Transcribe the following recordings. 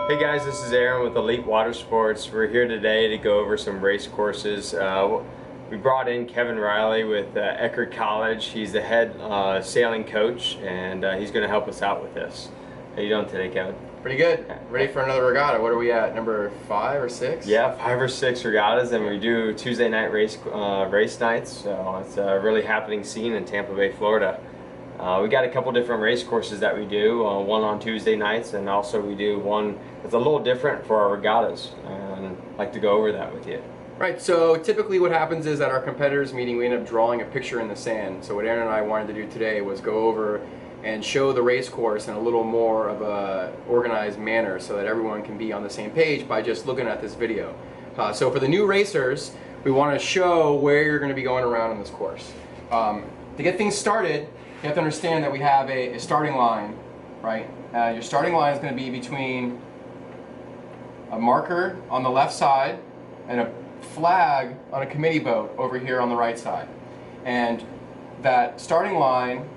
Hey guys, this is Aaron with Elite Watersports. We're here today to go over some race courses. We brought in Kevin Riley with Eckerd College. He's the head sailing coach, and he's going to help us out with this. How you doing today, Kevin? Pretty good. Ready for another regatta. What are we at? Number 5 or 6? Yeah, 5 or 6 regattas, and we do Tuesday night race nights. So it's a really happening scene in Tampa Bay, Florida. We got a couple different race courses that we do, one on Tuesday nights, and also we do one that's a little different for our regattas, and I'd like to go over that with you. Right, so typically what happens is at our competitors meeting we end up drawing a picture in the sand. So what Aaron and I wanted to do today was go over and show the race course in a little more of a organized manner so that everyone can be on the same page by just looking at this video. So for the new racers, we want to show where you're going to be going around on this course. To get things started, you have to understand that we have a starting line, right? Your starting line is going to be between a marker on the left side and a flag on a committee boat over here on the right side. And that starting line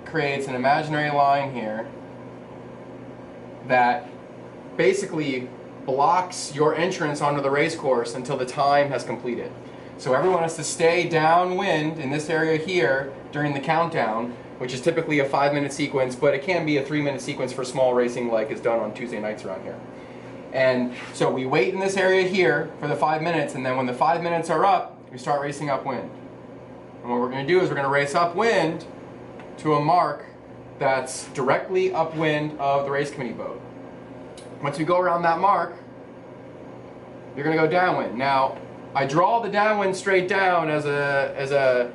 creates an imaginary line here that basically blocks your entrance onto the race course until the time has completed. So everyone has to stay downwind in this area here during the countdown, which is typically a 5-minute sequence, but it can be a 3-minute sequence for small racing like is done on Tuesday nights around here. And so we wait in this area here for the 5 minutes, and then when the 5 minutes are up, we start racing upwind. And what we're going to do is we're going to race upwind to a mark that's directly upwind of the race committee boat. Once we go around that mark, you're going to go downwind. Now, I draw the downwind straight down as a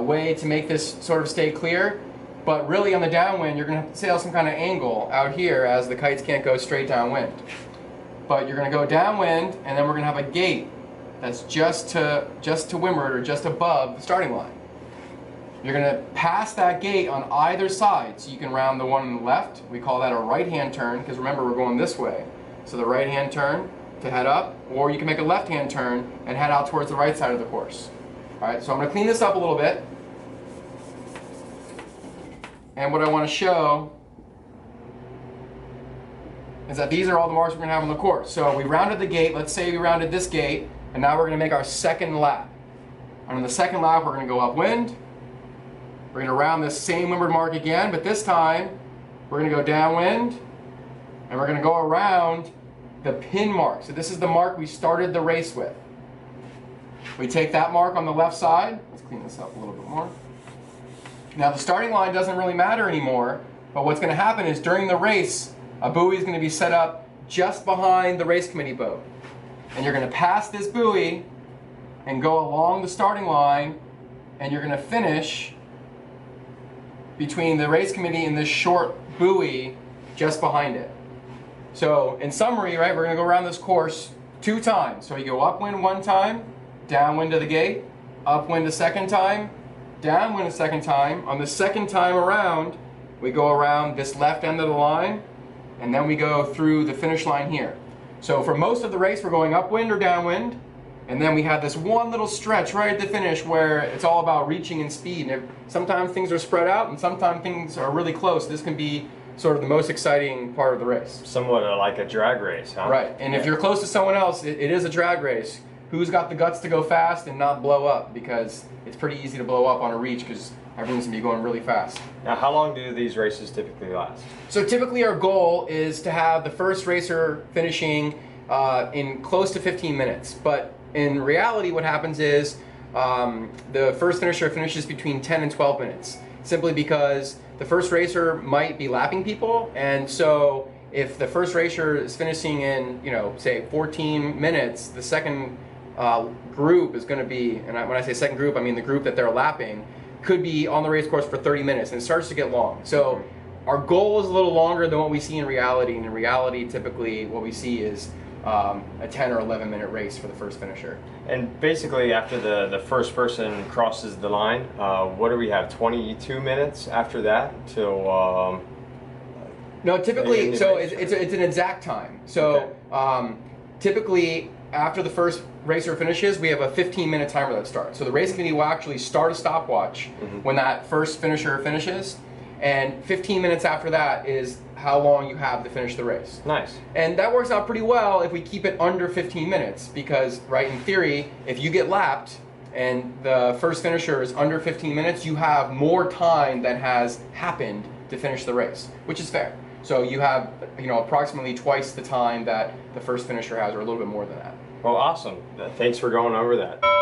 way to make this sort of stay clear, but really on the downwind you're going to have to sail some kind of angle out here as the kites can't go straight downwind. But you're going to go downwind, and then we're going to have a gate that's just to windward or just above the starting line. You're going to pass that gate on either side, so you can round the one on the left. We call that a right-hand turn, because remember we're going this way. So the right-hand turn to head up, or you can make a left-hand turn and head out towards the right side of the course. Alright, so I'm going to clean this up a little bit. And what I want to show is that these are all the marks we're going to have on the course. So we rounded the gate, let's say we rounded this gate, and now we're going to make our second lap. And on the second lap we're going to go upwind. We're going to round this same windward mark again, but this time we're going to go downwind, and we're going to go around the pin mark. So this is the mark we started the race with. We take that mark on the left side. Let's clean this up a little bit more. Now the starting line doesn't really matter anymore, but what's going to happen is during the race, a buoy is going to be set up just behind the race committee boat. And you're going to pass this buoy and go along the starting line, and you're going to finish between the race committee and this short buoy just behind it. So in summary, right, we're going to go around this course 2 times. So you go upwind 1 time, downwind to the gate, upwind a second time, downwind a second time. On the second time around, we go around this left end of the line, and then we go through the finish line here. So for most of the race, we're going upwind or downwind, and then we have this one little stretch right at the finish where it's all about reaching and speed. And sometimes things are spread out, and sometimes things are really close. This can be sort of the most exciting part of the race. Somewhat like a drag race, huh? Right, and if you're close to someone else, it is a drag race. Who's got the guts to go fast and not blow up? Because it's pretty easy to blow up on a reach because everyone's going to be going really fast. Now, how long do these races typically last? So typically our goal is to have the first racer finishing in close to 15 minutes. But in reality what happens is the first finisher finishes between 10 and 12 minutes. Simply because the first racer might be lapping people, and so if the first racer is finishing in, say 14 minutes, the second group is going to be, and when I say second group, I mean the group that they're lapping, could be on the race course for 30 minutes, and it starts to get long. So our goal is a little longer than what we see in reality, and in reality typically what we see is a 10 or 11 minute race for the first finisher. And basically after the first person crosses the line, what do we have, 22 minutes after that till no, typically, so it's an exact time. So okay. Typically after the first racer finishes, we have a 15-minute timer that starts. So the race committee will actually start a stopwatch when that first finisher finishes, And 15 minutes after that is how long you have to finish the race. Nice. And that works out pretty well if we keep it under 15 minutes because, right, in theory, if you get lapped and the first finisher is under 15 minutes, you have more time than has happened to finish the race, which is fair. So you have, approximately twice the time that the first finisher has, or a little bit more than that. Well, awesome. Thanks for going over that.